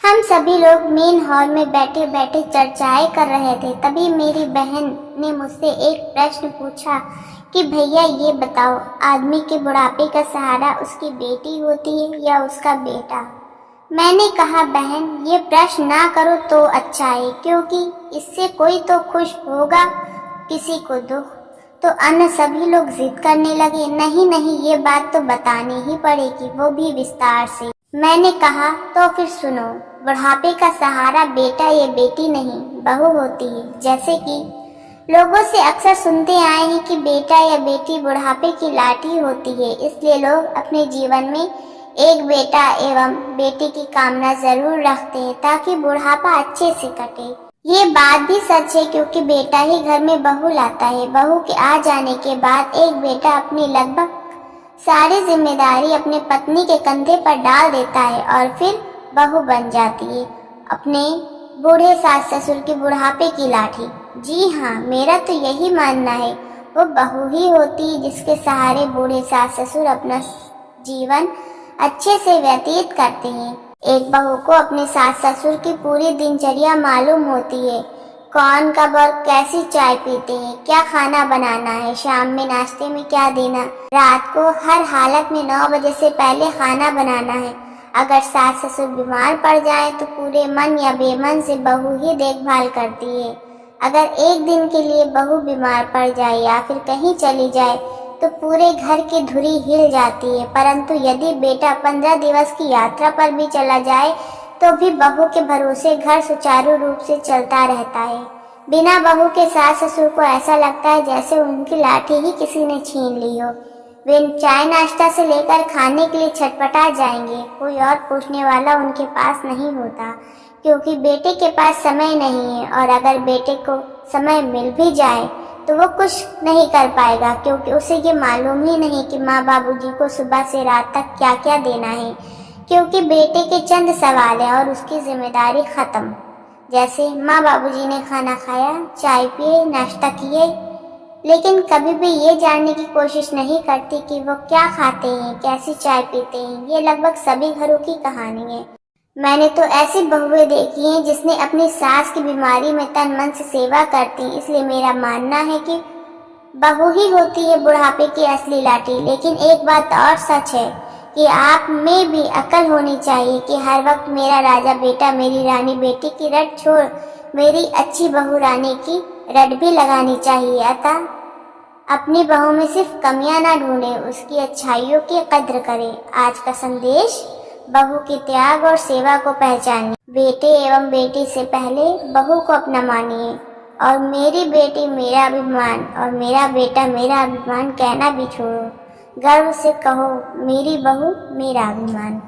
हम सभी लोग मेन हॉल में बैठे बैठे चर्चाएं कर रहे थे। तभी मेरी बहन ने मुझसे एक प्रश्न पूछा कि भैया ये बताओ, आदमी के बुढ़ापे का सहारा उसकी बेटी होती है या उसका बेटा। मैंने कहा बहन, ये प्रश्न ना करो तो अच्छा है, क्योंकि इससे कोई तो खुश होगा, किसी को दुख। तो अन्य सभी लोग जिद करने लगे, नहीं नहीं, ये बात तो बतानी ही पड़ेगी, वो भी विस्तार से। मैंने कहा तो फिर सुनो, बुढ़ापे का सहारा बेटा या बेटी नहीं, बहू होती है। जैसे कि लोगों से अक्सर सुनते आए हैं कि बेटा या बेटी बुढ़ापे की लाठी होती है, इसलिए लोग अपने जीवन में एक बेटा एवं बेटी की कामना जरूर रखते हैं ताकि बुढ़ापा अच्छे से कटे। ये बात भी सच है, क्योंकि बेटा ही घर में बहू लाता है। बहू के आ जाने के बाद एक बेटा अपनी लगभग सारी जिम्मेदारी अपने पत्नी के कंधे पर डाल देता है और फिर बहू बन जाती है अपने बूढ़े सास ससुर की बुढ़ापे की लाठी। जी हाँ, मेरा तो यही मानना है, वो बहू ही होती है जिसके सहारे बूढ़े सास ससुर अपना जीवन अच्छे से व्यतीत करते हैं। एक बहू को अपने सास ससुर की पूरी दिनचर्या मालूम होती है, कौन कब और कैसी चाय पीते हैं, क्या खाना बनाना है, शाम में नाश्ते में क्या देना, रात को हर हालत में 9 बजे से पहले खाना बनाना है। अगर सास ससुर बीमार पड़ जाए तो पूरे मन या बेमन से बहू ही देखभाल करती है। अगर एक दिन के लिए बहू बीमार पड़ जाए या फिर कहीं चली जाए तो पूरे घर की धुरी हिल जाती है। परंतु यदि बेटा 15 दिवस की यात्रा पर भी चला जाए तो भी बहू के भरोसे घर सुचारू रूप से चलता रहता है। बिना बहू के सास ससुर को ऐसा लगता है जैसे उनकी लाठी ही किसी ने छीन ली हो। वे चाय नाश्ता से लेकर खाने के लिए छटपटा जाएंगे, कोई और पूछने वाला उनके पास नहीं होता, क्योंकि बेटे के पास समय नहीं है। और अगर बेटे को समय मिल भी जाए तो वो कुछ नहीं कर पाएगा, क्योंकि उसे ये मालूम ही नहीं कि माँ बाबूजी को सुबह से रात तक क्या क्या देना है, क्योंकि बेटे के चंद सवाल है और उसकी जिम्मेदारी खत्म। जैसे माँ बाबूजी ने खाना खाया, चाय पिए, नाश्ता किए, लेकिन कभी भी ये जानने की कोशिश नहीं करती कि वो क्या खाते हैं, कैसी चाय पीते हैं। ये लगभग सभी घरों की कहानी है। मैंने तो ऐसी बहुएं देखी हैं जिसने अपनी सास की बीमारी में तन मन से सेवा करती, इसलिए मेरा मानना है कि बहू ही होती है बुढ़ापे की असली लाठी। लेकिन एक बात और सच है कि आप में भी अकल होनी चाहिए कि हर वक्त मेरा राजा बेटा, मेरी रानी बेटी की रट छोड़ मेरी अच्छी बहू रानी की रट भी लगानी चाहिए। अतः अपनी बहू में सिर्फ कमियां ना ढूंढे, उसकी अच्छाइयों की कद्र करें। आज का संदेश, बहू के त्याग और सेवा को पहचानिए। बेटे एवं बेटी से पहले बहू को अपना मानिए, और मेरी बेटी मेरा अभिमान और मेरा बेटा मेरा अभिमान कहना भी छोड़ो। गर्व से कहो, मेरी बहू मेरा अभिमान।